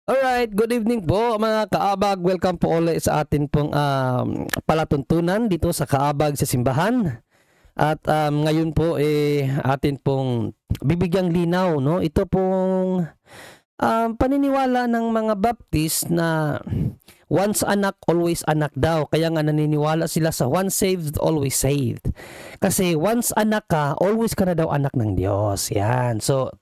Alright, good evening po mga kaabag. Welcome po ulit sa atin pong palatuntunan dito sa Kaabag sa Simbahan. At ngayon po atin pong bibigyang linaw, no? Ito pong paniniwala ng mga Baptist na once anak, always anak daw. Kaya nga naniniwala sila sa once saved, always saved. Kasi once anak ka, always ka na daw anak ng Diyos. Yan. So,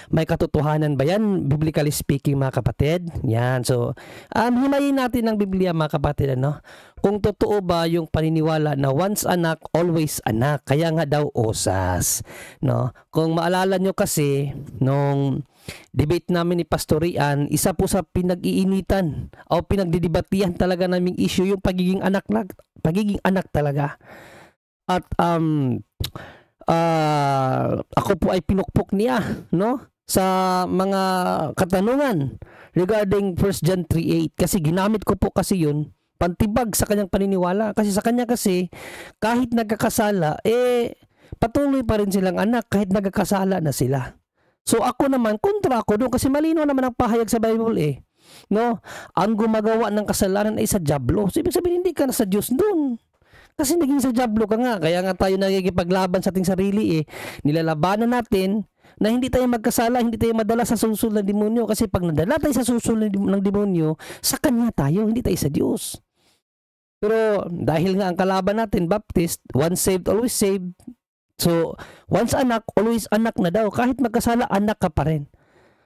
may katotohanan ba yan, biblically speaking mga kapatid? Yan. So, himayin natin ng Biblia mga kapatid, ano? Kung totoo ba yung paniniwala na once anak, always anak. Kaya nga daw osas. No? Kung maalala nyo kasi, nung debate namin ni Pastor Rian, isa po sa pinag-iinitan o pinagdidibatihan talaga naming issue yung pagiging anak talaga. At ako po ay pinukpok niya, no, sa mga katanungan regarding 1 John 3:8 kasi ginamit ko po kasi yun pantibag sa kanyang paniniwala, kasi sa kanya kasi kahit nagkakasala patuloy pa rin silang anak kahit nagkakasala na sila. So ako naman kontra ako doon kasi malinaw naman ang pahayag sa Bible no, ang gumagawa ng kasalanan ay sa dyablo. So ibig sabihin hindi ka na sa Diyos doon. Kasi naging sa dyablo ka nga, kaya nga tayo nagkikipaglaban sa ating sarili Nilalabanan natin na hindi tayo magkasala, hindi tayo madala sa susul ng demonyo. Kasi pag nadala tayo sa susul ng demonyo, sa kanya tayo, hindi tayo sa Diyos. Pero dahil nga ang kalaban natin, Baptist, once saved, always saved. So, once anak, always anak na daw. Kahit magkasala, anak ka pa rin.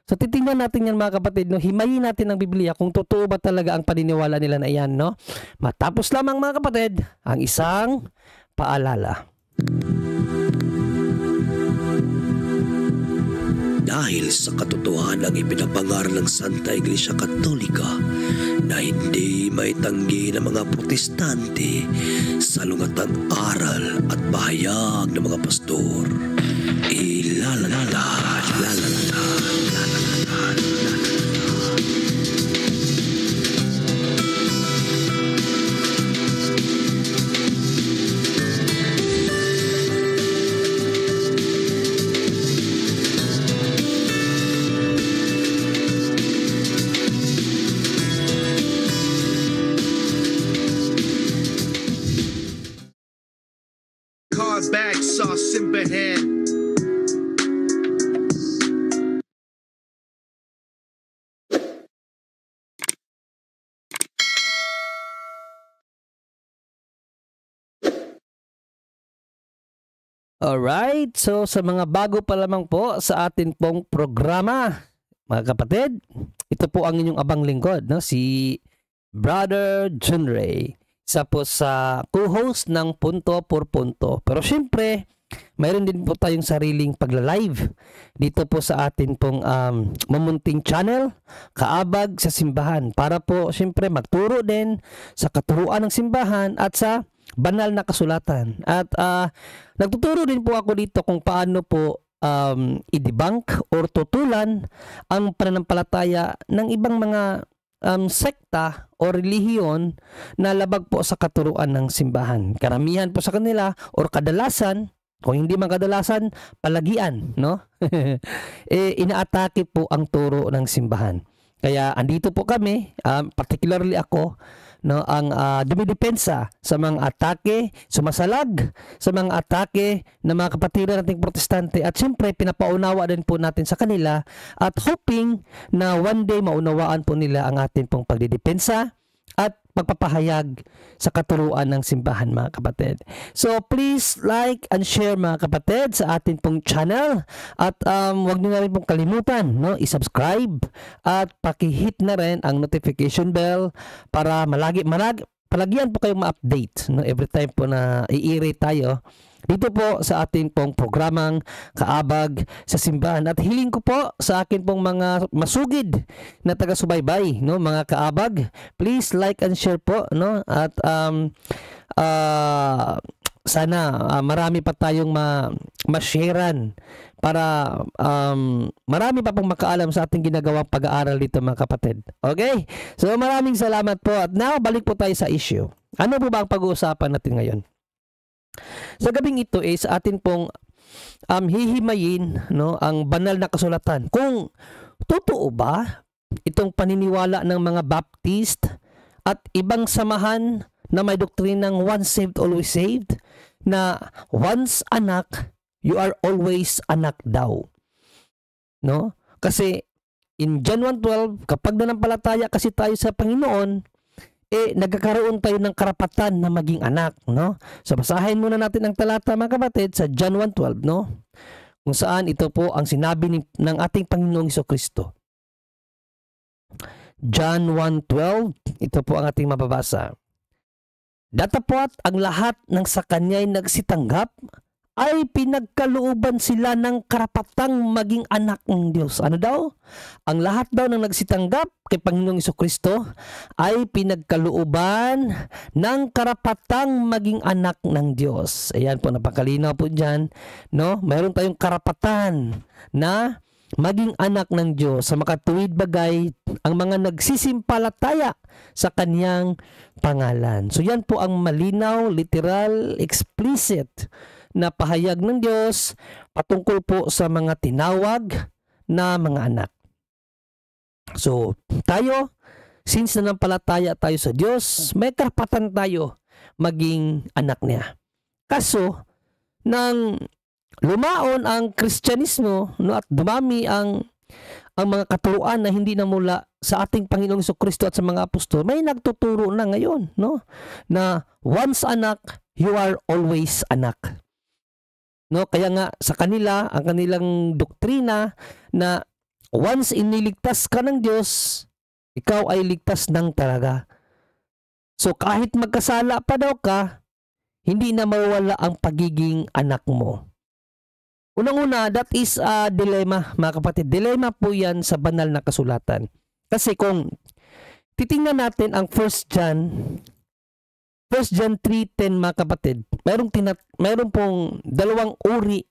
So titingnan natin yan mga kapatid, no? Himayin natin ng Biblia kung totoo ba talaga ang paniniwala nila na iyan, no? Matapos lamang mga kapatid, ang isang paalala. Dahil sa katotohanan ng ipinapangaral ng Santa Iglesia Katolika na hindi maitanggi ng mga protestante sa lungatang aral at pahayag ng mga pastor, Back sa simbahan. Alright, so sa mga bago pa lamang po sa atin pong programa, mga kapatid, ito po ang inyong abang lingkod, no? Si Brother John Ray. Isa po sa co-host ng Punto por Punto. Pero syempre, mayroon din po tayong sariling pagla-live dito po sa atin pong mamunting channel, Kaabag sa Simbahan, para po syempre magturo din sa katuruan ng simbahan at sa banal na kasulatan. At nagtuturo din po ako dito kung paano po i-debunk or tutulan ang pananampalataya ng ibang mga sekta o relihiyon na labag po sa katuruan ng simbahan. Karamihan po sa kanila or kadalasan, kung hindi man kadalasan, palagian, no? Inaatake po ang turo ng simbahan. Kaya andito po kami, particularly ako, no, ang dumidepensa sa mga atake, sumasalag sa mga atake ng mga kapatiran nating protestante, at siyempre pinapaunawa din po natin sa kanila at hoping na one day maunawaan po nila ang atin pong pagdidepensa at pagpapahayag sa katuruan ng simbahan mga kapatid. So please like and share mga kapatid sa atin pong channel, at wag niyo na rin pong kalimutan, no, i-subscribe at paki-hit na rin ang notification bell para palagyan po kayong ma-update, no, every time po na i-irate tayo dito po sa ating pong programang Kaabag sa Simbahan. At hiling ko po sa akin pong mga masugid na taga-subaybay, no, mga kaabag, please like and share po, no, at sana marami pa tayong ma-sharean para marami pa pong makaalam sa ating ginagawang pag-aaral dito mga kapatid. Okay? So maraming salamat po, at now balik po tayo sa issue. Ano po ba ang pag-uusapan natin ngayon? Sa gabing ito sa atin pong hihimayin, no, ang banal na kasulatan. Kung totoo ba itong paniniwala ng mga Baptist at ibang samahan na may doktrinang once saved, always saved, na once anak, you are always anak daw. No? Kasi in John 1:12, kapag nanampalataya kasi tayo sa Panginoon, nagkakaroon tayo ng karapatan na maging anak, no? So basahin muna natin ang talata, mga kapatid, sa John 1:12, no? Kung saan ito po ang sinabi ng ating Panginoong Jesucristo. John 1:12, ito po ang ating mababasa. Datapwat ang lahat ng sa kanya'y nagsitanggap ay pinagkalooban sila ng karapatang maging anak ng Diyos. Ano daw? Ang lahat daw ng nagsitanggap kay Panginoong Jesucristo ay pinagkalooban ng karapatang maging anak ng Diyos. Ayan po, napakalinaw po dyan. No? Mayroon tayong karapatan na maging anak ng Diyos sa makatuwid bagay ang mga nagsisimpalataya sa kanyang pangalan. So yan po ang malinaw, literal, explicit na pahayag ng Diyos patungkol po sa mga tinawag na mga anak. So tayo, since nanampalataya tayo sa Diyos, may karapatan tayo maging anak niya. Kaso, nang lumaon ang Kristyanismo, no, at dumami ang mga katuruan na hindi na mula sa ating Panginoong Jesucristo at sa mga apostol, may nagtuturo na ngayon, no, na once anak, you are always anak. No, kaya nga sa kanila, ang kanilang doktrina na once iniligtas ka ng Diyos, ikaw ay ligtas ng talaga. So kahit magkasala pa daw ka, hindi na mawala ang pagiging anak mo. Unang-una, that is a dilemma, mga kapatid. Dilemma po yan sa banal na kasulatan. Kasi kung titingnan natin ang 1 John 3:10, mga kapatid, mayroon pong dalawang uri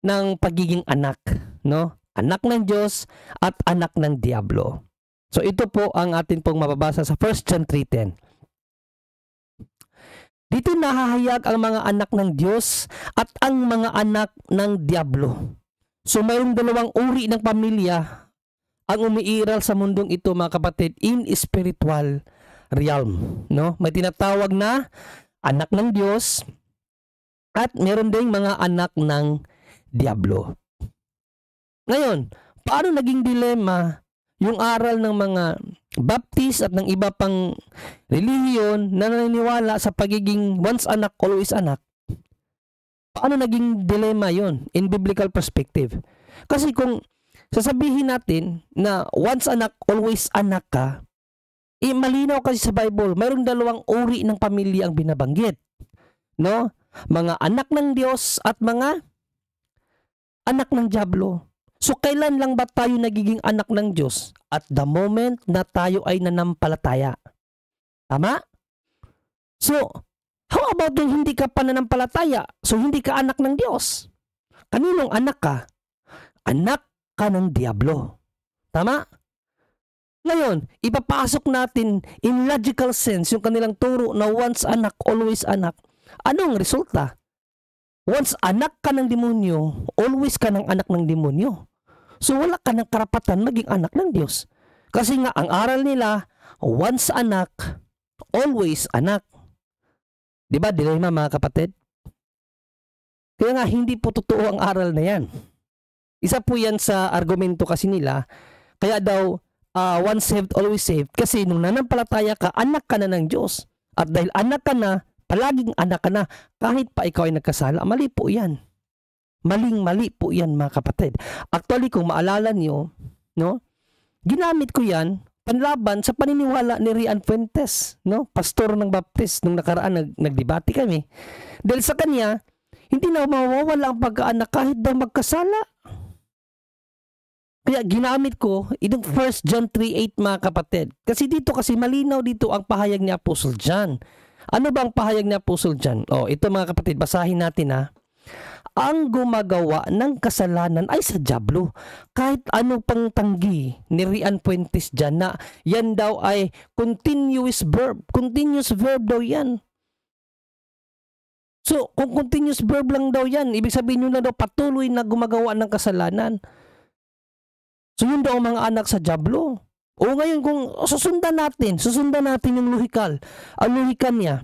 ng pagiging anak, no? Anak ng Diyos at anak ng Diablo. So ito po ang atin pong mababasa sa 1 John 3:10. Dito nahahayag ang mga anak ng Diyos at ang mga anak ng Diablo. So mayroong dalawang uri ng pamilya ang umiiral sa mundong ito, mga kapatid, in spiritual realm, no? May tinatawag na anak ng Diyos at meron ding mga anak ng Diablo. Ngayon, paano naging dilema yung aral ng mga Baptist at ng iba pang relihiyon na naniniwala sa pagiging once anak, always anak? Paano naging dilema yon in biblical perspective? Kasi kung sasabihin natin na once anak, always anak ka, malinaw kasi sa Bible, mayroong dalawang uri ng pamilya ang binabanggit, no? Mga anak ng Diyos at mga anak ng Diablo. So kailan lang ba tayo nagiging anak ng Diyos? At the moment na tayo ay nanampalataya. Tama? So, how about yung hindi ka pa nanampalataya? So hindi ka anak ng Diyos. Kaninong anak ka? Anak ka ng Diablo. Tama? Ngayon, ipapasok natin in logical sense yung kanilang turo na once anak, always anak. Anong resulta? Once anak ka ng demonyo, always ka ng anak ng demonyo. So wala ka ng karapatan maging anak ng Diyos. Kasi nga ang aral nila, once anak, always anak. Diba dilema, mga kapatid? Kaya nga hindi po totoo ang aral na yan. Isa po yan sa argumento kasi nila. Kaya daw, once saved, always saved. Kasi nung nanampalataya ka, anak ka na ng Diyos. At dahil anak ka na, palaging anak ka na, kahit pa ikaw ay nagkasala, mali po yan. Maling-mali po yan, mga kapatid. Actually, kung maalala niyo, no, ginamit ko yan panlaban sa paniniwala ni Rian Fuentes, no, pastor ng Baptist, nung nakaraan nagdebate kami. Dahil sa kanya, hindi na mawawala ang pagkaanak kahit daw magkasala. Kaya ginamit ko itong 1 John 3:8, mga kapatid. Kasi dito, kasi malinaw dito ang pahayag ni Apostle John. Ano ba ang pahayag ni Apostle John? Ito, mga kapatid, basahin natin, ha. Ang gumagawa ng kasalanan ay sa Diablo. Kahit ano pang tanggi ni Rian Fuentes dyan na yan daw ay continuous verb. Continuous verb daw yan. So, kung continuous verb lang daw yan, ibig sabihin nyo na daw patuloy na gumagawa ng kasalanan. So, yun daw ang mga anak sa Diablo. O ngayon kung susundan natin yung lohika niya,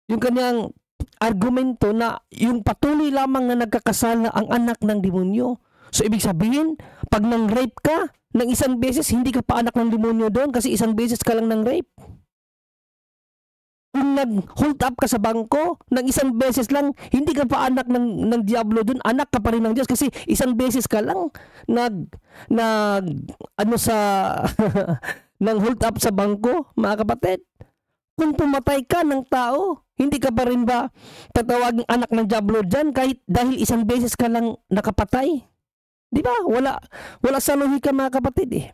yung kanyang argumento na yung patuloy lamang na nagkakasala ang anak ng demonyo. So ibig sabihin, pag nang-rape ka ng isang beses, hindi ka pa anak ng demonyo doon kasi isang beses ka lang nang-rape. Kung nag-hold up ka sa bangko ng isang beses lang, hindi ka pa anak ng diablo doon, anak ka pa rin ng Diyos kasi isang beses ka lang nang hold up sa bangko, mga kapatid. Kung pumatay ka ng tao, hindi ka pa rin ba tatawaging anak ng diablo dyan kahit dahil isang beses ka lang nakapatay? Di ba? Wala sa lohika, mga kapatid eh.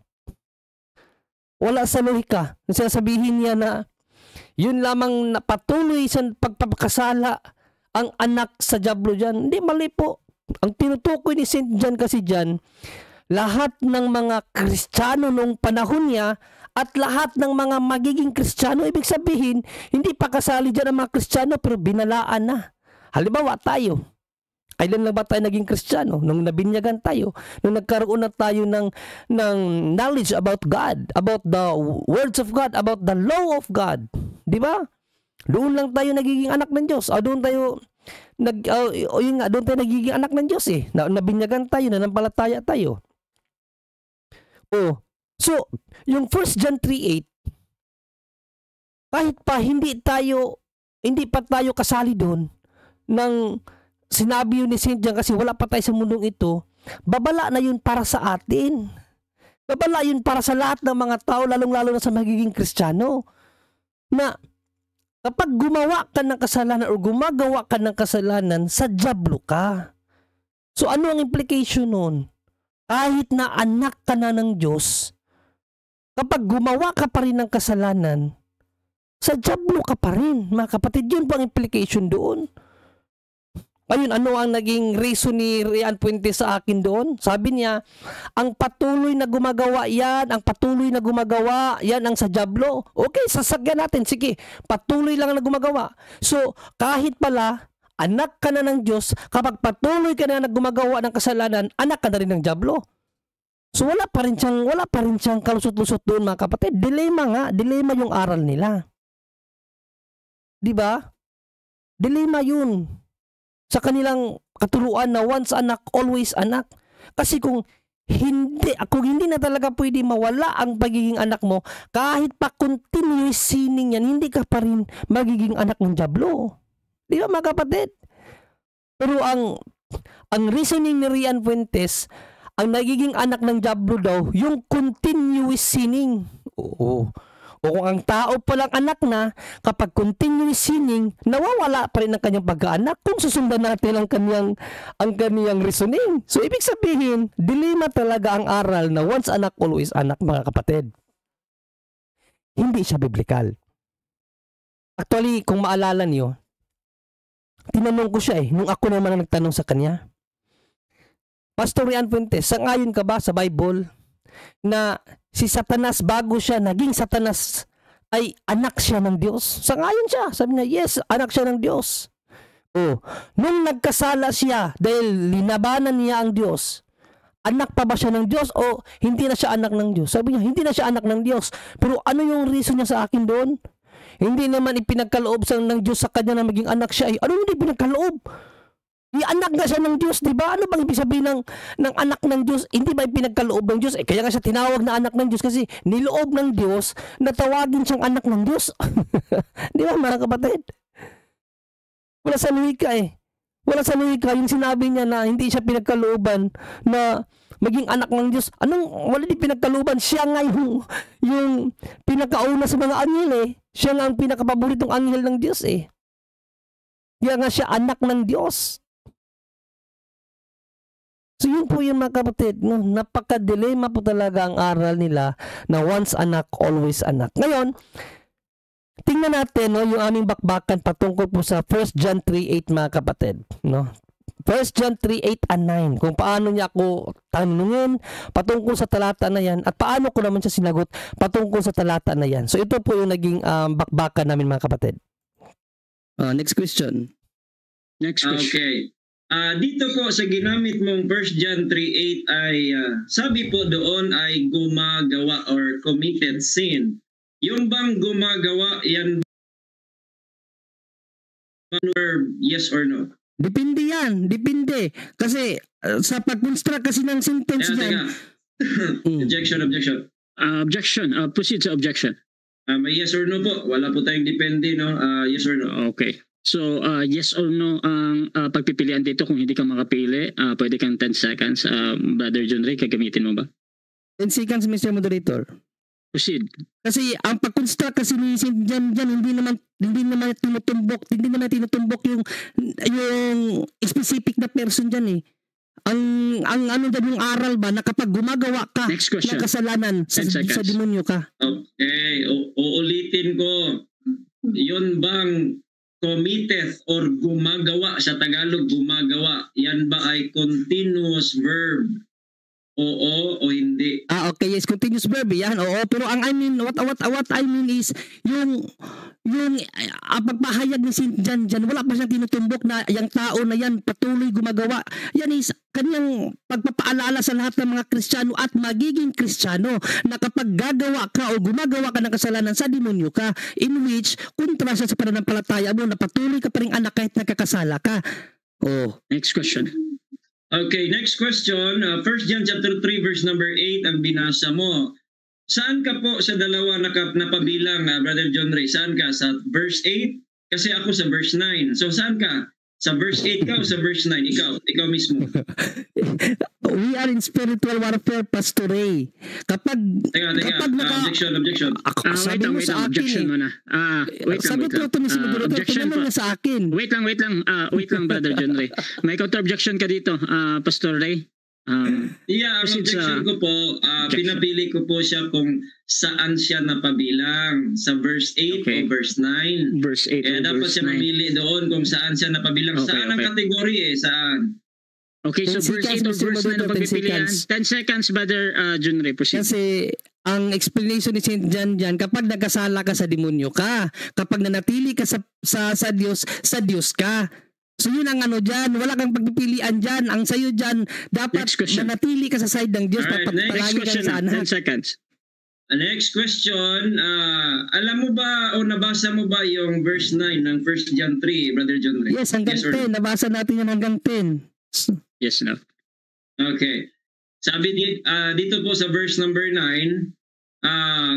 Wala sa lohika. Sinasabihin niya na yun lamang na patuloy sa pagpapakasala ang anak sa diablo dyan. Hindi, mali po. Ang tinutukoy ni St. John kasi dyan, lahat ng mga Kristiyano noong panahon niya at lahat ng mga magiging Kristiyano, ibig sabihin, hindi pa kasali dyan ang mga Kristiyano pero binalaan na. Halimbawa tayo, kailan lang ba tayo naging Kristiyano? Nung nabinyagan tayo, nung nagkaroon na tayo ng knowledge about God, about the words of God, about the law of God. Di ba? Doon lang tayo nagiging anak ng Diyos. Doon tayo doon tayo nagiging anak ng Diyos eh. Nabinyagan tayo, nanampalataya tayo. So, yung 1 John 3:8, kahit pa hindi pa tayo kasali doon ng sinabi yun ni St. John kasi wala pa tayo sa mundong ito, babala na yun para sa atin. Babala yun para sa lahat ng mga tao, lalong-lalo na sa magiging Kristiyano. Na kapag gumawa ka ng kasalanan o gumagawa ka ng kasalanan, sa diablo ka. So ano ang implication nun? Kahit na anak ka na ng Diyos, kapag gumawa ka pa rin ng kasalanan, sa diablo ka pa rin. Mga kapatid, yun po ang implication doon. Ayun, ano ang naging reason ni Rian Fuentes sa akin doon? Sabi niya, ang patuloy na gumagawa yan ang sa diablo. Okay, sasagyan natin. Sige, patuloy lang na gumagawa. So, kahit pala, anak ka na ng Diyos, kapag patuloy ka na gumagawa ng kasalanan, anak ka na rin ng diablo. So, wala pa rin siyang kalusot-lusot doon, mga kapatid. Dilema yung aral nila. Di ba? Dilema yun. Sa kanilang katuruan na once anak, always anak. Kasi kung hindi na talaga pwede mawala ang pagiging anak mo, kahit pa continuous sinning yan, hindi ka pa rin magiging anak ng diablo. Di ba, mga kapatid? Pero ang reasoning ni Rian Fuentes, ang nagiging anak ng diablo daw, yung continuous sinning. Oo. O kung ang tao palang anak na, kapag continuous sinning, nawawala pa rin ang kanyang pagkaanak kung susundan natin ang kaniyang reasoning. So, ibig sabihin, dilema talaga ang aral na once anak, always anak, mga kapatid. Hindi siya biblical. Actually, kung maalala niyo, tinanong ko siya nung ako naman ang nagtanong sa kanya. Pastor Rian Fuentes, sangayon ka ba sa Bible na si Satanas, bago siya naging Satanas, ay anak siya ng Diyos? Sangayon siya. Sabi niya, yes, anak siya ng Diyos. Nung nagkasala siya dahil linabanan niya ang Diyos, anak pa ba siya ng Diyos o hindi na siya anak ng Diyos? Sabi niya, hindi na siya anak ng Diyos. Pero ano yung reason niya sa akin doon? Hindi naman ipinagkaloob ng Diyos sa kanya na maging anak siya. Ano hindi pinagkaloob? Anak nga siya ng Diyos, di ba? Ano bang ibig sabihin ng anak ng Diyos? Hindi ba pinagkaloob ng Diyos? Kaya nga siya tinawag na anak ng Diyos kasi niloob ng Diyos na tawagin siyang anak ng Diyos. Di ba, mga kapatid? Wala sa lohika Wala sa lohika yung sinabi niya na hindi siya pinagkalooban na maging anak ng Diyos. Wala din pinagkalooban? Siya nga yung pinakauna sa mga anghel Siya nga ang pinakapaboritong anghel ng Diyos Kaya nga siya anak ng Diyos. So yun po yung mga kapatid, napaka-dilema po talaga ang aral nila na once anak, always anak. Ngayon, tingnan natin yung aming bakbakan patungkol po sa 1 John 3:8 mga kapatid. 1 John 3:8 and 9, kung paano niya ako tanungin patungkol sa talata na yan at paano ko naman siya sinagot patungkol sa talata na yan. So ito po yung naging bakbakan namin mga kapatid. Next question. Okay. Dito po sa ginamit mong 1 John 3:8 ay sabi po doon ay gumagawa or committed sin. Yung bang gumagawa, yan verb, yes or no? Depende yan. Depende. Kasi sa pag-construct kasi ng sentence Teka, yan. Objection. Objection. Proceed sa objection. May yes or no po. Wala po tayong depende, no? Yes or no? Okay. So, yes or no ang pagpipilian dito. Kung hindi ka makapili, pwede kang 10 seconds. Brother John Ray, gagamitin mo ba? 10 seconds, Mr. Moderator. Proceed. Kasi ang pag-construct kasi ni St. John dyan, hindi naman tinutumbok yung specific na person dyan eh. Ang ano dyan yung aral ba na kapag gumagawa ka Next question. ng kasalanan sa 10 seconds. demonyo ka. Okay. Uulitin ko. Yun bang committeth or gumagawa sa Tagalog, gumagawa, yan ba ay continuous verb? Oo o hindi? Okay, yes, continuous verb yan. Oo, pero ang I mean, what I mean is yung pagpahayag ni St. John dyan, wala pa siyang tinutumbok na yung tao na yan patuloy gumagawa. Yan is kanyang pagpapaalala sa lahat ng mga Kristiyano at magiging Kristiyano na kapag gagawa ka o gumagawa ka ng kasalanan sa demonyo ka, in which kontra siya sa pananampalataya mo na patuloy ka pa rin anak kahit nagkakasala ka. Oh. Next question. Okay, next question. 1 John chapter 3 verse number 8 ang binasa mo. Saan ka po sa dalawa napabilang, Brother John Ray? Saan ka? Sa verse 8? Kasi ako sa verse 9. So saan ka? Sa verse 8 ka o sa verse 9? Ikaw mismo. We are in spiritual warfare, Pastor Ray. Kapag Objection. Sabi mo sa akin objection mo na. Sabi ko ito ni si Moderator, naman niya sa akin. Wait lang, Brother John Ray. May counter-objection ka dito, Pastor Ray. Ang objection ko po, pinapili ko po siya kung saan siya napabilang. Sa verse 8 o verse 9. Verse 8 Kaya dapat siya mamili doon kung saan siya napabilang. Saan ang kategory Saan? Okay, so verse 8 o verse 9 ang pagpipilian. 10 seconds, Brother John Ray. Proceed. Kasi ang explanation ni St. John dyan, kapag nagkasala ka sa demonyo ka, kapag nanatili ka sa Diyos ka. So yun ang ano dyan, wala kang pagpipilian dyan. Ang sayo dyan, dapat manatili ka sa side ng Diyos. Alright, next question, 10 seconds. Next question, alam mo ba o nabasa mo ba yung verse 9 ng 1 John 3, Brother John Ray? Yes, hanggang 10. Nabasa natin yan hanggang 10. Yes, no. Okay. Sabi dito po sa verse number 9,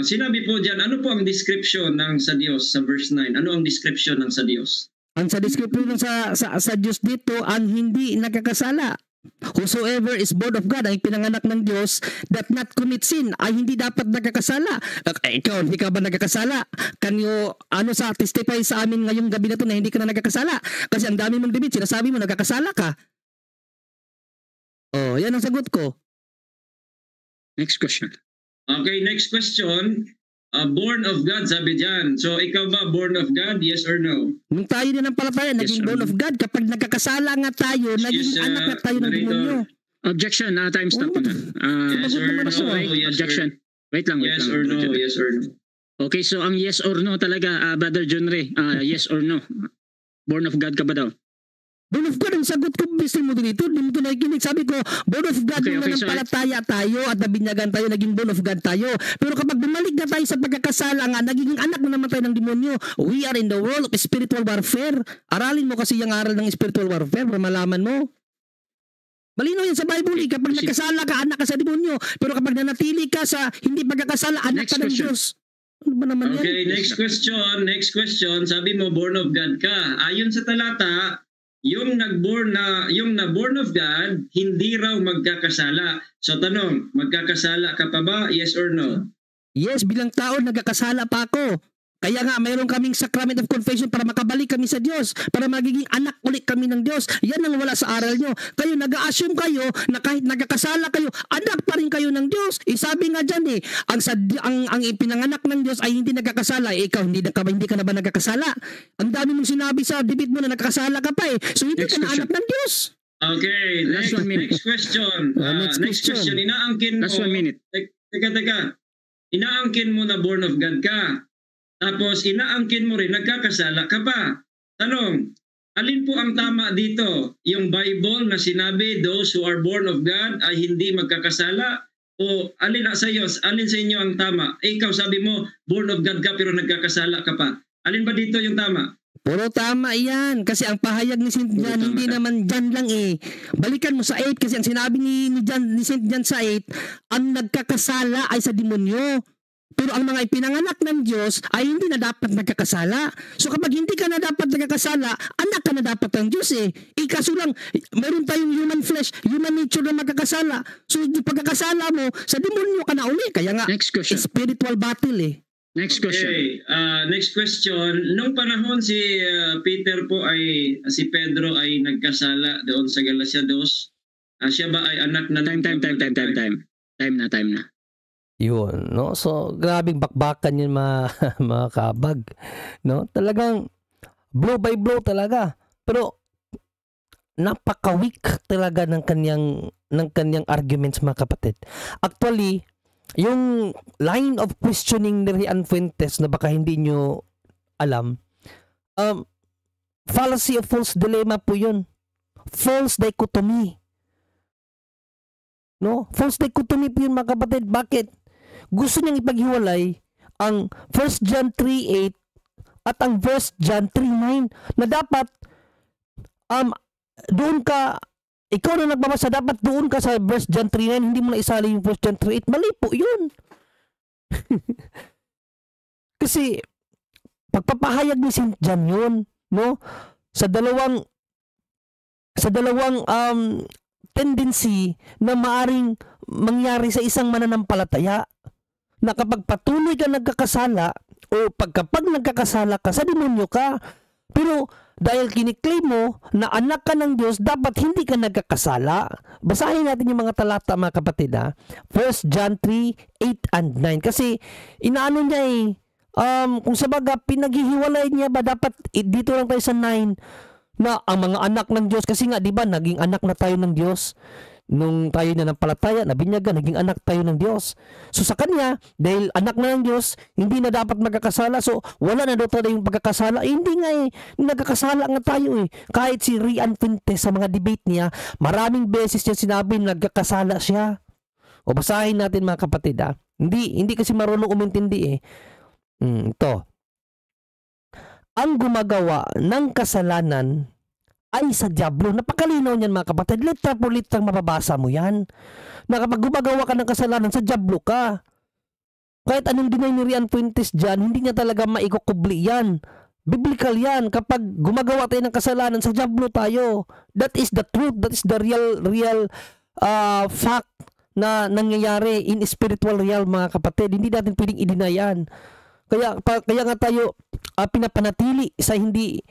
sinabi po dyan, ano po ang description ng sa Diyos sa verse 9? Ano ang description ng sa Diyos? Ang sa description sa Diyos dito, ang hindi nagkakasala. Whosoever is born of God, ay pinanganak ng Diyos, that not commit sin, ay hindi dapat nagkakasala. Ikaw, hindi ka ba nagkakasala? Can you, testify sa amin ngayong gabi na to na hindi ka na nagkakasala? Kasi ang dami mong debate, sinasabi mo nagkakasala ka. Oh, yan ang sagot ko. Next question. Okay, next question. Born of God, sabi dyan. So, ikaw ba born of God? Yes or no? Nung tayo din ang palataya, naging born of God. Kapag nagkakasala nga tayo, naging anak na tayo ng demonyo. Objection, time stop na. Yes or no? Objection. Wait lang. Yes or no? Yes or no? Okay, so ang yes or no talaga, Brother John Ray. Yes or no? Born of God ka ba daw? Born of God ang sagot ko, Mr. Moderator. Hindi mo ito nakikinig. Sabi ko, born of God, nung nanampalataya tayo at nabinyagan tayo, naging born of God tayo. Pero kapag bumalik na tayo sa pagkakasala nga, naging anak na naman tayo ng demonyo. We are in the world of spiritual warfare. Aralin mo kasi yung aral ng spiritual warfare para malaman mo. Malino yan sa Bible. Kapag nagkasala ka, anak ka sa demonyo. Pero kapag nanatili ka sa hindi pagkakasala, anak ka ng Diyos. Ano ba naman yan? Okay, next question. Sabi mo, born of God ka. Ayon sa talata, yung na-born of God, hindi raw magkakasala. So tanong, magkakasala ka pa ba? Yes or no? Yes, bilang tao nagkakasala pa ako. Kaya nga, mayroon kaming sacrament of confession para makabalik kami sa Diyos, para magiging anak ulit kami ng Diyos. Yan ang wala sa aral nyo. Kayo, nag-a-assume kayo na kahit nagkakasala kayo, anak pa rin kayo ng Diyos. Sabi nga dyan ang ipinanganak ng Diyos ay hindi nagkakasala. Ikaw, hindi ka na ba nagkakasala? Ang dami mong sinabi sa debate mo na nagkakasala ka pa So hindi ka na anak ng Diyos. Okay, next question. Next question. Inaangkin mo. Last 1 minute. Teka. Inaangkin mo na born of God ka. Tapos inaangkin mo rin, nagkakasala ka pa. Tanong, alin po ang tama dito? Yung Bible na sinabi, those who are born of God ay hindi magkakasala? O alin sa iyo? Alin sa inyo ang tama? Ikaw sabi mo, born of God ka pero nagkakasala ka pa. Alin ba dito yung tama? Puro tama yan. Kasi ang pahayag ni St. John, hindi naman dyan lang eh. Balikan mo sa 8 kasi ang sinabi ni St. John sa 8, ang nagkakasala ay sa demonyo. Pero ang mga ipinanganak ng Diyos ay hindi na dapat nagkakasala. So kapag hindi ka na dapat nagkakasala, anak ka na dapat ng Diyos eh. Kaso lang, meron tayong human flesh, human nature na magkakasala. So yung pagkakasala mo, sa demonyo ka na uli. Kaya nga, Next question. spiritual battle eh. Next question. Okay, next question. Nung panahon si Peter po si Pedro ay nagkasala doon sa Galacia 2. Siya ba ay anak na Time na. Yun, no? So, grabing bakbakan yun mga kabag. No? Talagang blow by blow talaga. Pero napaka-weak talaga ng kanyang arguments mga kapatid. Actually, yung line of questioning ni Rian Fuentes na baka hindi nyo alam, fallacy of false dilemma po yun. False dichotomy. No? False dichotomy po yun mga kapatid. Bakit? Gusto niyang ipaghiwalay ang 1 John 3:8 at ang 1 John 3:9 na dapat doon ka, ikaw na nagbabasa, dapat doon ka sa 1 John 3:9, hindi mo na isali yung 1 John 3:8. Mali po yun. Kasi pagpapahayag ni St. John yun, no? Sa dalawang tendency na maaring mangyari sa isang mananampalataya, na kapag patuloy ka nagkakasala o kapag nagkakasala ka, sa demonyo ka. Pero dahil kiniklaim mo na anak ka ng Diyos, dapat hindi ka nagkakasala. Basahin natin yung mga talata mga kapatid 1 John 3:8 and 9. Kasi inaano niya kung sabaga pinaghihiwalay niya ba dapat dito lang tayo sa 9 na ang mga anak ng Diyos. Kasi nga, di ba, naging anak na tayo ng Diyos. Nung tayo na ng palataya, nabinyagan, naging anak tayo ng Diyos. So sa kanya, dahil anak na ng Diyos, hindi na dapat magkakasala. So wala na daw tayo yung pagkakasala. Hindi nga nagkakasala nga tayo eh. Kahit si Rian Fuentes sa mga debate niya, maraming beses niya sinabi nagkakasala siya. O basahin natin mga kapatid Hindi kasi marunong umintindi eh. Ito. Ang gumagawa ng kasalanan ay sa diablo. Napakalinaw niyan mga kapatid. Litra po litrang mababasa mo yan. Na kapag gumagawa ka ng kasalanan, sa diablo ka. Kahit anong deny ni Rian Fuentes dyan, hindi niya talaga maikukubli yan. Biblical yan. Kapag gumagawa tayo ng kasalanan, sa diablo tayo. That is the truth. That is the real fact na nangyayari in spiritual realm mga kapatid. Hindi natin pwedeng i-deny yan. Kaya nga tayo pinapanatili sa hindi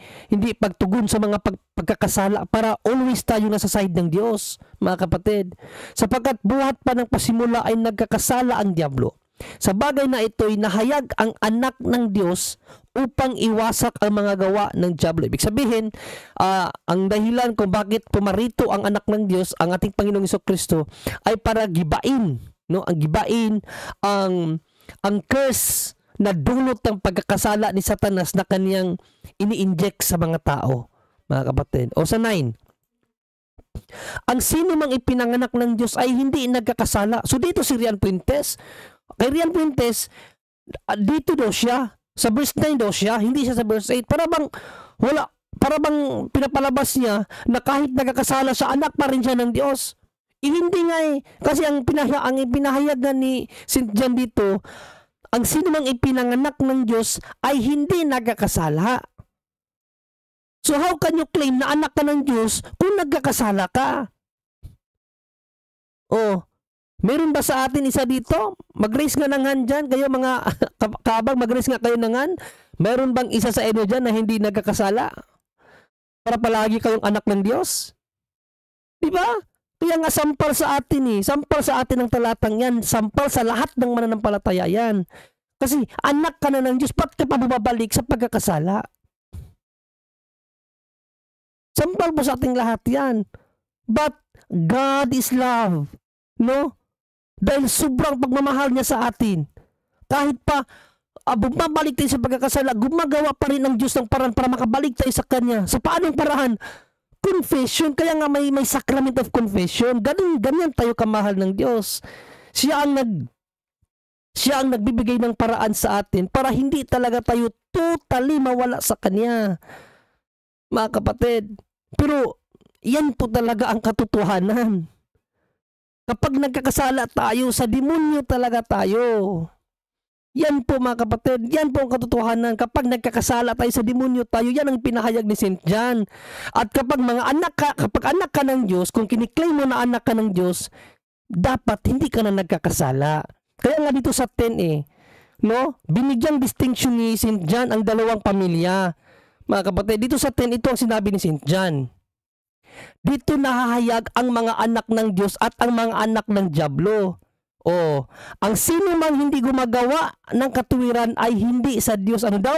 pagtugon sa mga pagkakasala para always tayo nasa side ng Diyos, mga kapatid. Sapagkat buhat pa ng pasimula ay nagkakasala ang diablo. Sa bagay na ito'y nahayag ang anak ng Diyos upang iwasak ang mga gawa ng diablo. Ibig sabihin, ang dahilan kung bakit pumarito ang anak ng Diyos, ang ating Panginoong Jesucristo, ay para gibain, no? Ang gibain ang curse na dulot ng pagkakasala ni Satanas na kaniyang ini-inject sa mga tao, mga kapatid. O sa 9, ang sino mang ipinanganak ng Diyos ay hindi nagkakasala. So dito si Rian Fuentes, kay Rian Fuentes, dito daw siya, sa verse 9 daw siya, hindi siya sa verse 8. Para bang pinapalabas niya na kahit nagkakasala siya, anak pa rin siya ng Diyos. Hindi nga eh. Kasi ang pinahayag ni St. John dito, ang sino mang ipinanganak ng Diyos ay hindi nagkakasala. So how can you claim na anak ka ng Diyos kung nagkakasala ka? Meron ba sa atin isa dito? Mag-raise nga ng hand dyan. Kayo mga kabag, mag-raise nga kayo ng hand. Meron bang isa sa inyo dyan na hindi nagkakasala? Para palagi kayong anak ng Diyos? Diba? Kaya nga sampal sa atin sampal sa atin ang talatang yan, sampal sa lahat ng mananampalataya yan. Kasi anak ka na ng Diyos, ba't ka pa bumabalik sa pagkakasala? Sampal po sa ating lahat yan. But God is love. No? Dahil sobrang pagmamahal niya sa atin. Kahit pa bumabalik tayo sa pagkakasala, gumagawa pa rin ang Diyos ng paraan para makabalik tayo sa Kanya. Sa paanong paraan? Confession. Kaya nga may sacrament of confession. Ganyan tayo kamahal ng Diyos. Siya ang nagbibigay ng paraan sa atin para hindi talaga tayo totally mawala sa Kanya. Mga kapatid. Pero yan po talaga ang katotohanan. Kapag nagkakasala tayo, sa demonyo talaga tayo. Yan po mga kapatid, yan po ang katotohanan. Kapag nagkakasala tayo sa demonyo tayo, yan ang pinahayag ni St. John. At kapag kapag anak ka ng Diyos, kung kiniklaim mo na anak ka ng Diyos, dapat hindi ka na nagkakasala. Kaya nga dito sa 10 no? Binigyang distinction ni St. John ang dalawang pamilya. Mga kapatid, dito sa 10 ito ang sinabi ni St. John. Dito nahahayag ang mga anak ng Diyos at ang mga anak ng dyablo. Ang sino mang hindi gumagawa ng katuwiran ay hindi sa Diyos. Ano daw?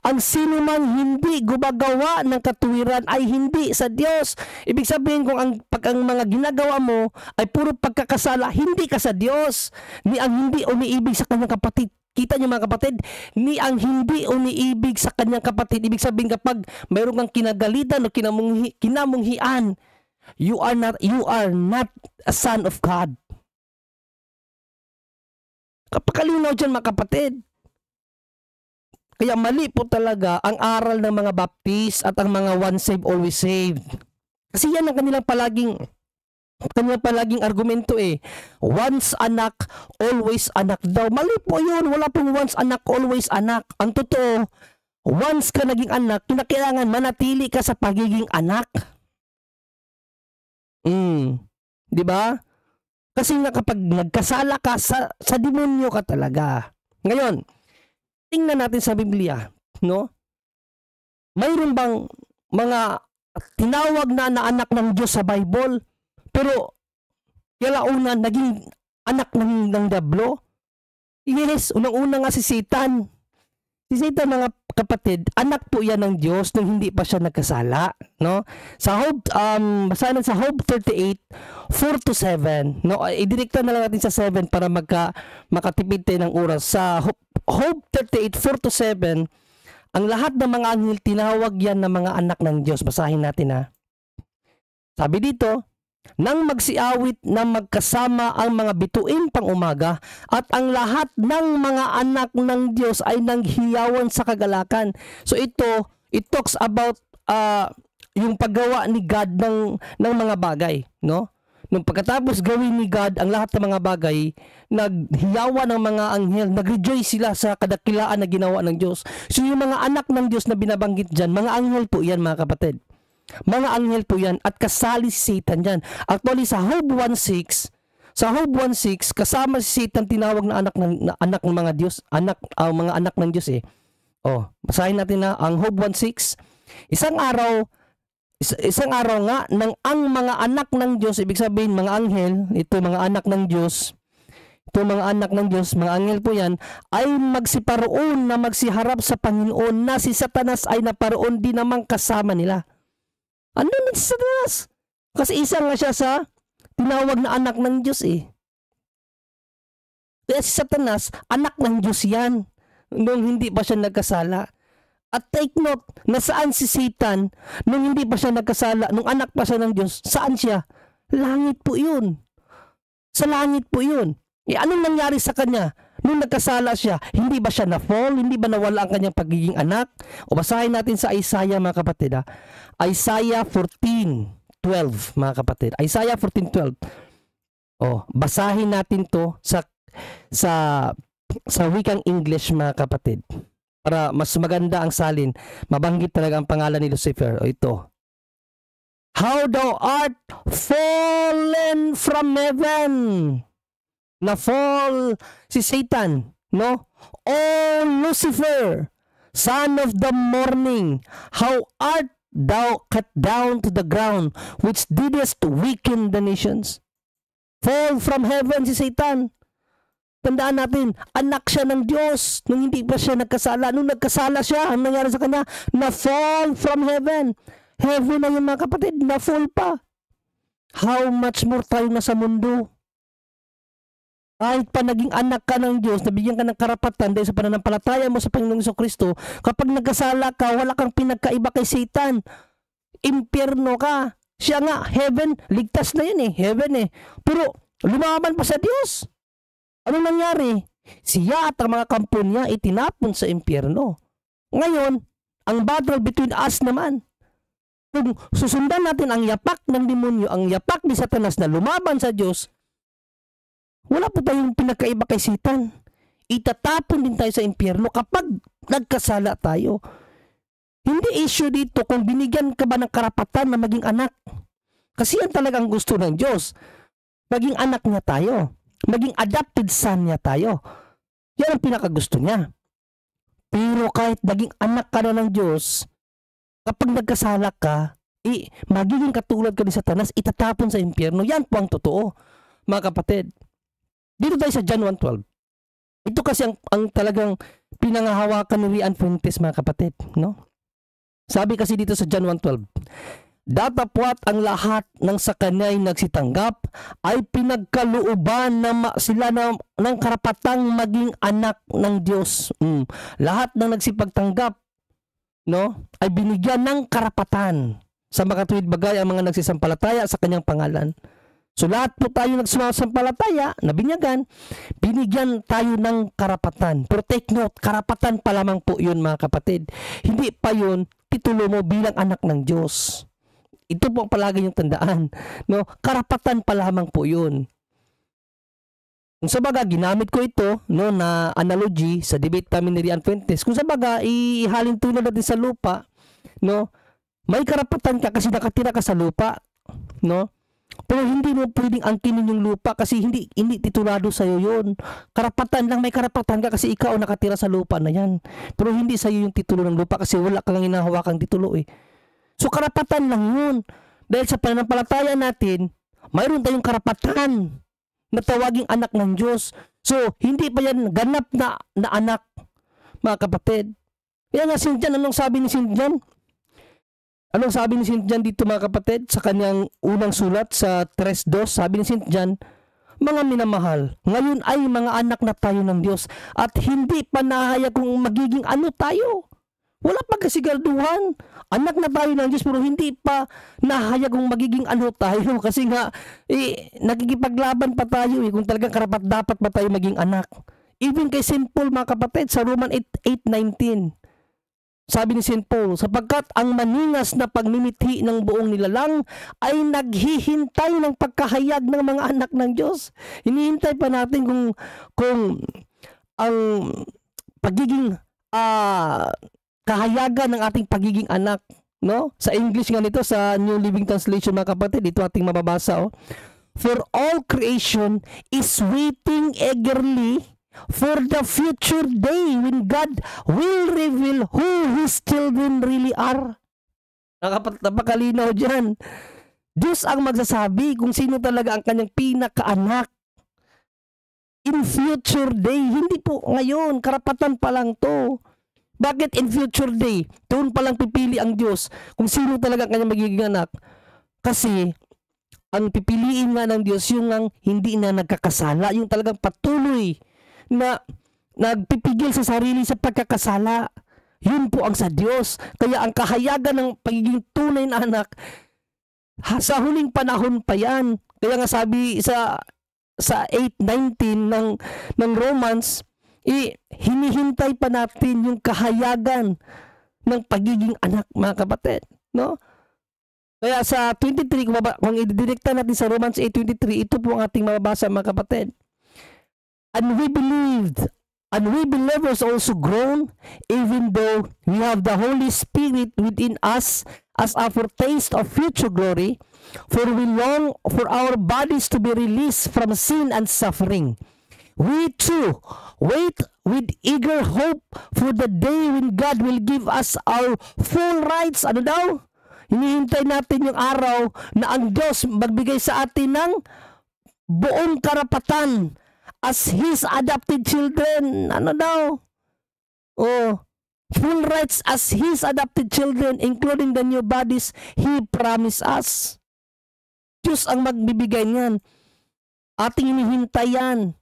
Ang sino mang hindi gumagawa ng katuwiran ay hindi sa Diyos. Ibig sabihin kung ang mga ginagawa mo ay puro pagkakasala, hindi ka sa Diyos. Ni ang hindi umiibig sa kanyang kapatid. Kita niyo mga kapatid, ni ang hindi umiibig sa kanyang kapatid. Ibig sabihin kapag mayroon kang kinagalitan o kinamunghian, you are not a son of God. Kapakalinaw dyan mga kapatid. Kaya mali po talaga ang aral ng mga Baptist at ang mga once saved, always saved. Kasi yan ang kanilang palaging argumento Once anak, always anak daw. Mali po yun. Wala pong once anak, always anak. Ang totoo, once ka naging anak, kinakailangan manatili ka sa pagiging anak. Di ba? Kasi nga kapag nagkasala ka, sa demonyo ka talaga. Ngayon, tingnan natin sa Biblia, no? Mayroon bang mga tinawag na anak ng Diyos sa Bible, pero kailauna naging anak ng diablo? Yes, unang-una nga si Satan. Si Satan, mga kapatid, anak po yan ng Diyos nung hindi pa siya nagkasala, no? Sa Job, basahin sa Job 38, 4-7, no? Idirekta na lang natin sa 7 para makatipid tayo ng oras. Sa Job 38, 4-7, ang lahat ng mga anghel tinawag yan ng mga anak ng Diyos. Basahin natin ha. Sabi dito, nang magsiawit na magkasama ang mga bituin pang umaga at ang lahat ng mga anak ng Diyos ay nanghiyawan sa kagalakan. So it talks about yung paggawa ni God ng mga bagay, no? Nung pagkatapos gawin ni God ang lahat ng mga bagay, naghiyawan ng mga anghel, nag-rejoice sila sa kadakilaan na ginawa ng Diyos. So yung mga anak ng Diyos na binabanggit dyan, mga anghel po yan mga kapatid. Mga anghel po yan at kasali si Satan dyan. Actually sa Job 1:6, kasama si Satan tinawag na anak ng mga Diyos, mga anak ng Diyos basahin natin na ang Job 1:6. Isang araw nga nang ang mga anak ng Diyos, ibig sabihin mga anghel, ito mga anak ng Diyos, mga anghel po yan, ay magsiparoon na magsiharap sa Panginoon na si Satanas ay naparoon din namang kasama nila. Ano na si Satanas? Kasi isa nga siya sa tinawag na anak ng Diyos Kaya si Satanas, anak ng Diyos yan nung hindi pa siya nagkasala. At take note, nasaan si Satan nung hindi pa siya nagkasala, nung anak pa siya ng Diyos, saan siya? Langit po yun. Sa langit po yun. Anong nangyari sa kanya? Nung nagkasala siya, hindi ba siya na-fall? Hindi ba nawala ang kanyang pagiging anak? O basahin natin sa Isaiah mga kapatid Isaiah 14:12 mga kapatid. Isaiah 14:12. Basahin natin to sa wikang English mga kapatid. Para mas maganda ang salin, mabanggit talaga ang pangalan ni Lucifer. Ito. How thou art fallen from heaven. Na-fall si Satan, no? Oh Lucifer, son of the morning, how art thou cut down to the ground, which didst weaken the nations. Fall from heaven si Satan. Tandaan natin, anak siya ng Diyos nung hindi pa siya nagkasala. Nung nagkasala siya, ang nangyari sa kanya, na-fall from heaven. Heaven na yun mga kapatid, na-fall pa. How much more tayo na sa mundo? Kahit pa naging anak ka ng Diyos, nabigyan ka ng karapatan dahil sa pananampalataya mo sa Panginoong Jesucristo, kapag nagkasala ka, wala kang pinagkaiba kay Satan. Impyerno ka. Siya nga, heaven, ligtas na yun heaven Pero lumaban pa sa Diyos. Anong nangyari? Siya at ang mga kampo niya itinapon sa impyerno. Ngayon, ang battle between us naman. Kung susundan natin ang yapak ng demonyo, ang yapak ni Satanas na lumaban sa Diyos, wala po tayong pinagkaiba kay Satan. Itatapon din tayo sa impyerno kapag nagkasala tayo. Hindi issue dito kung binigyan ka ba ng karapatan na maging anak. Kasi yan talagang gusto ng Diyos. Maging anak niya tayo. Maging adopted son niya tayo. Yan ang pinakagusto niya. Pero kahit naging anak ka na ng Diyos, kapag nagkasala ka, magiging katulad ka ni Satanas, itatapon sa impyerno. Yan po ang totoo, mga kapatid. Dito tayo sa John 1:12. Ito kasi ang talagang pinangahawakan ni Rian Fuentes, mga kapatid, no? Sabi kasi dito sa John 1:12, datapwat ang lahat ng sa kanya'y nagsitanggap ay pinagkalooban na sila ng karapatang maging anak ng Diyos. Lahat ng nagsipagtanggap, no, ay binigyan ng karapatan sa makatuwid bagay ang mga nagsisampalataya sa kanyang pangalan. So lahat po tayo nagsumasampalataya, nabinyagan, binigyan tayo ng karapatan. Pero take note, karapatan pa lamang po yun, mga kapatid. Hindi pa yun titulo mo bilang anak ng Diyos. Ito po ang palagi yung tandaan. No? Karapatan pa lamang po yun. Kung sabaga, ginamit ko ito, no, na analogy sa debate namin ni Rian Fuentes. Kung sabaga, ihalin tulad natin sa lupa, no, may karapatan ka kasi nakatira ka sa lupa, no? Pero hindi mo pwedeng angkinin yung lupa kasi hindi titulado sa'yo yun. Karapatan lang, may karapatan ka kasi ikaw nakatira sa lupa na yan. Pero hindi sa'yo yung titulo ng lupa kasi wala ka lang hinahawakang titulo So karapatan lang yun. Dahil sa pananampalataya natin, mayroon tayong karapatan na tawaging anak ng Diyos. So hindi pa yan ganap na anak, mga kapatid. Kaya nga St. John, anong sabi ni St. John? Anong sabi ni St. John dito, mga kapatid, sa kanyang unang sulat sa 3:2? Sabi ni St. John, mga minamahal, ngayon ay mga anak na tayo ng Diyos at hindi pa nahayag kung magiging ano tayo. Wala pa kasigaduhan. Anak na tayo ng Diyos pero hindi pa nahayag kung magiging ano tayo kasi nga nagkikipaglaban pa tayo kung talagang karapat dapat pa tayo maging anak. Even kay St. Paul, mga kapatid, sa Roman 8:19. Sabi ni St. Paul, sapagkat ang maningas na pagmimithi ng buong nilalang ay naghihintay ng pagkahayag ng mga anak ng Diyos. Hinihintay pa natin kung ang pagiging kahayagan ng ating pagiging anak, no? Sa English nga nito, sa New Living Translation, mga kapatid, ito ating mababasa, For all creation is waiting eagerly for the future day when God will reveal who His children really are. Napakalinaw dyan. Diyos ang magsasabi kung sino talaga ang kanyang pinakaanak. In future day, hindi po ngayon, karapatan pa lang to. Bakit in future day? Doon pa lang pipili ang Diyos kung sino talaga ang kanyang magiging anak. Kasi ang pipiliin nga ng Diyos yung ang hindi na nagkakasala, yung talagang patuloy na nagpipigil sa sarili sa pagkakasala. Yun po ang sa Diyos. Kaya ang kahayagan ng pagiging tunay na anak, sa huling panahon pa yan. Kaya nga sabi sa 8:19 ng Romans, hinihintay pa natin yung kahayagan ng pagiging anak, mga kapatid. No? Kaya sa 23, kung idirekta natin sa Romans 8:23, ito po ang ating mababasa, mga kapatid. And we believers also groan, even though we have the Holy Spirit within us as a foretaste of future glory, for we long for our bodies to be released from sin and suffering. We too wait with eager hope for the day when God will give us our full rights. Ano daw? Hinihintay natin yung araw na ang Diyos magbigay sa atin ng buong karapatan as His adopted children. Ano daw? Full rights as His adopted children, including the new bodies He promised us. Diyos ang magbibigay niyan. Ating hinihintay yan.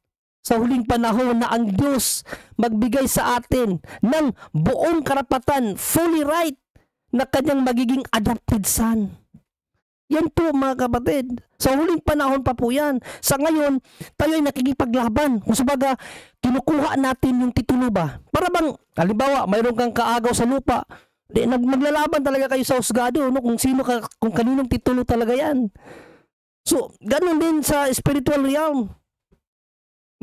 sa huling panahon na ang Diyos magbigay sa atin ng buong karapatan, fully right, na kanyang magiging adopted son. Yan po mga kapatid. Sa huling panahon pa po yan. Sa ngayon, tayo ay nakikipaglaban. Kung sabaga, kinukuha natin yung titulo ba? Para bang, halimbawa, mayroon kang kaagaw sa lupa. Maglalaban talaga kayo sa husgado, no? Kung sino ka, kung kaninong titulo talaga yan. So, ganun din sa spiritual realm.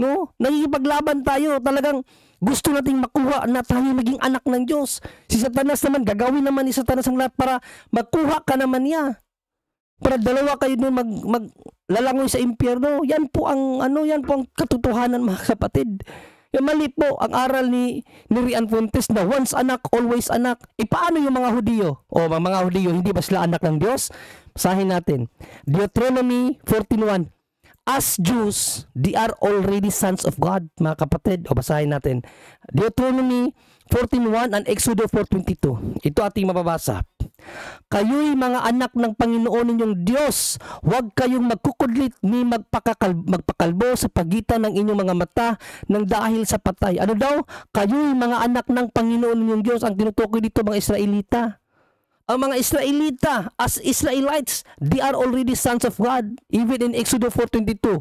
No? Nakikipaglaban tayo. Talagang gusto nating makuha na tayo maging anak ng Diyos. Si Satanas naman, gagawin naman ni Satanas ang lahat para makuha ka naman niya. Para dalawa kayo doon maglalangoy sa impyerno. Yan po ang katotohanan mga kapatid. Yung mali po ang aral ni Rian Fuentes na once anak, always anak. Paano yung mga Hudiyo? O mga Hudiyo, hindi ba sila anak ng Diyos? Basahin natin. Deuteronomy 14:1. As Jews, they are already sons of God, mga kapatid. O basahin natin. Deuteronomy 14:1 and Exodus 4:22. Ito ating mababasa. Kayo'y mga anak ng Panginoon ninyong Diyos. Huwag kayong magkukudlit ni magpakalbo sa pagitan ng inyong mga mata ng dahil sa patay. Ano daw? Kayo'y mga anak ng Panginoon ninyong Diyos. Ang tinutukoy dito mga Israelita. Ang mga Israelita, as Israelites, they are already sons of God. Even in Exodus 4:22.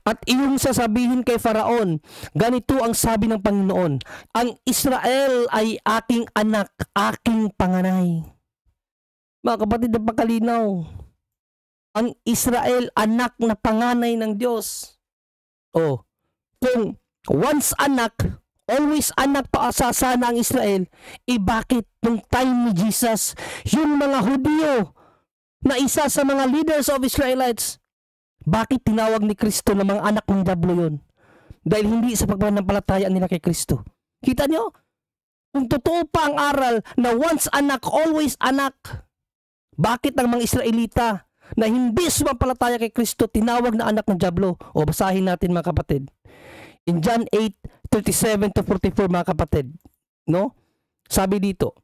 At iyong sasabihin kay Faraon, ganito ang sabi ng Panginoon, ang Israel ay aking anak, aking panganay. Mga kapatid, napakalinaw. Ang Israel, anak na panganay ng Diyos. O, kung once anak, always anak pa sana ang Israel, bakit nung time ni Jesus, yung mga Hudiyo na isa sa mga leaders of Israelites, bakit tinawag ni Kristo na mga anak ng diablo yun? Dahil hindi sa pagpanampalataya nila kay Kristo. Kita nyo? Kung totoo pa ang aral na once anak, always anak, bakit ang mga Israelita na hindi sumampalataya kay Kristo tinawag na anak ng diablo? O basahin natin mga kapatid. In John 8:37-44 mga kapatid, no? Sabi dito,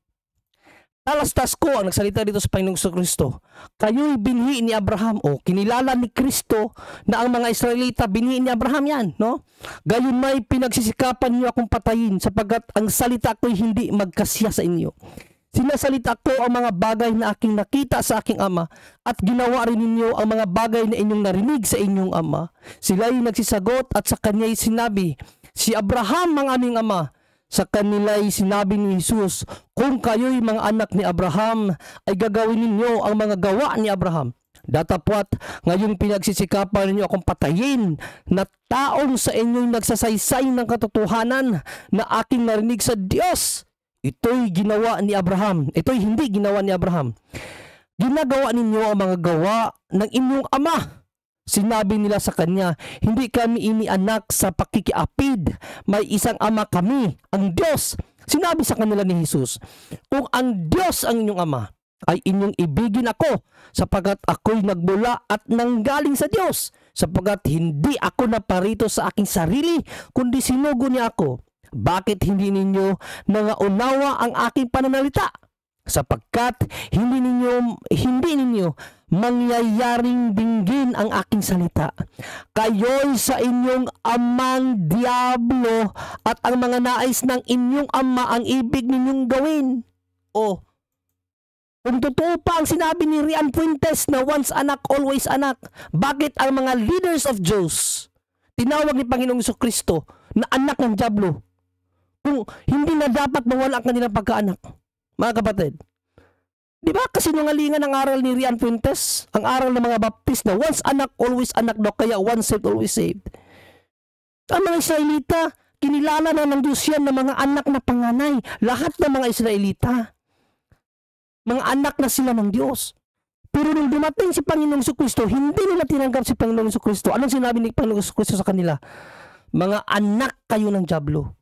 talastas ko ang nagsalita dito sa Panginoong Kristo. Kayo'y binhi ni Abraham. O, kinilala ni Kristo na ang mga Israelita binhi ni Abraham yan, no? Gayon may pinagsisikapan niyo akong patayin sapagkat ang salita ko'y hindi magkasya sa inyo. Sinasalita ko ang mga bagay na aking nakita sa aking ama at ginawa rin ninyo ang mga bagay na inyong narinig sa inyong ama. Sila'y nagsisagot at sa kanya'y sinabi, si Abraham ang aming ama. Sa kanila'y sinabi ni Jesus, kung kayo'y mga anak ni Abraham, ay gagawin ninyo ang mga gawa ni Abraham. Datapwat, ngayong pinagsisikapan ninyo akong patayin na taong sa inyong nagsasaysay ng katotohanan na aking narinig sa Diyos. Ito'y ginawa ni Abraham. Ito'y hindi ginawa ni Abraham. Ginagawa ninyo ang mga gawa ng inyong ama. Sinabi nila sa kanya, hindi kami inianak sa pakikiapid. May isang ama kami, ang Diyos. Sinabi sa kanila ni Jesus, kung ang Diyos ang inyong ama, ay inyong ibigin ako, sapagkat ako'y nagmula at nanggaling sa Diyos. Sapagkat hindi ako naparito sa aking sarili, kundi sinugo niya ako. Bakit hindi ninyo nangaunawa ang aking pananalita? Sapagkat hindi ninyo mangyayaring dinggin ang aking salita. Kayo'y sa inyong amang diablo at ang mga nais ng inyong ama ang ibig ninyong gawin. O, kung totoo pa ang sinabi ni Rian Fuentes na once anak, always anak, bakit ang mga leaders of Jews tinawag ni Panginoong Kristo na anak ng diablo? Kung hindi na dapat mawala ang kanilang pagkaanak. Mga kapatid, di ba kasi nungalingan ang aral ni Rian Fuentes? Ang aral ng mga Baptist na once anak, always anak daw, kaya once saved, always saved. Ang mga Israelita, kinilala na ng Diyos yan ng mga anak na panganay. Lahat ng mga Israelita, mga anak na sila ng Diyos. Pero nung dumating si Panginoong Kristo, hindi nila tinanggap si Panginoong Kristo. Anong sinabi ni Panginoong Kristo sa kanila? Mga anak kayo ng diablo.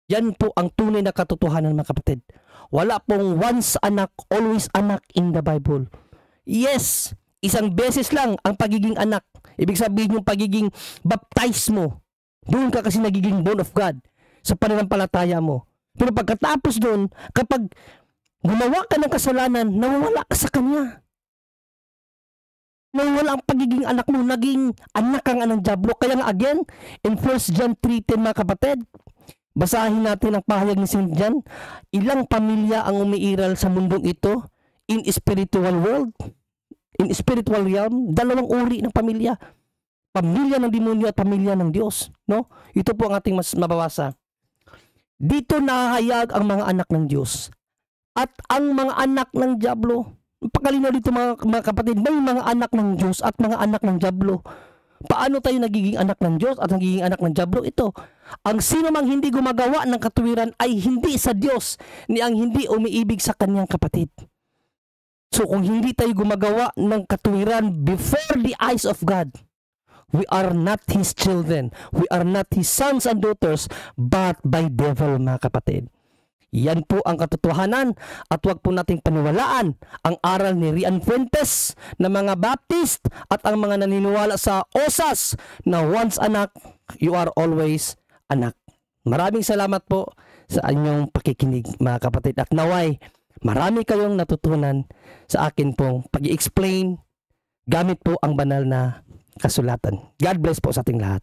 Yan po ang tunay na katotohanan mga kapatid. Wala pong once anak, always anak in the Bible. Yes, isang beses lang ang pagiging anak. Ibig sabihin yung pagiging baptize mo. Doon ka kasi nagiging born of God sa pananampalataya mo. Pero pagkatapos doon, kapag gumawa ka ng kasalanan, nawawala ka sa Kanya. nawala ang pagiging anak mo, naging anak kang ng Diablo. Kaya nga again, in 1 John 3:10 mga kapatid, basahin natin ang pahayag ni St. John. Ilang pamilya ang umiiral sa mundong ito in spiritual world, in spiritual realm? Dalawang uri ng pamilya. Pamilya ng demonyo at pamilya ng Diyos. No? Ito po ang ating mas mababasa. Dito nahahayag ang mga anak ng Diyos at ang mga anak ng Diablo. Pakalinaw dito mga kapatid, may mga anak ng Diyos at mga anak ng Diablo. Paano tayo nagiging anak ng Diyos at nagiging anak ng Diablo? Ito, ang sino mang hindi gumagawa ng katuwiran ay hindi sa Diyos, ni ang hindi umiibig sa kanyang kapatid. So kung hindi tayo gumagawa ng katuwiran before the eyes of God, we are not His children, we are not His sons and daughters, but by devil mga kapatid. Yan po ang katotohanan at huwag po nating paniwalaan ang aral ni Rian Fuentes na mga Baptist at ang mga naniniwala sa OSAS na once anak, you are always anak. Maraming salamat po sa inyong pakikinig mga kapatid at naway marami kayong natutunan sa akin pong pag-i-explain gamit po ang banal na kasulatan. God bless po sa ating lahat.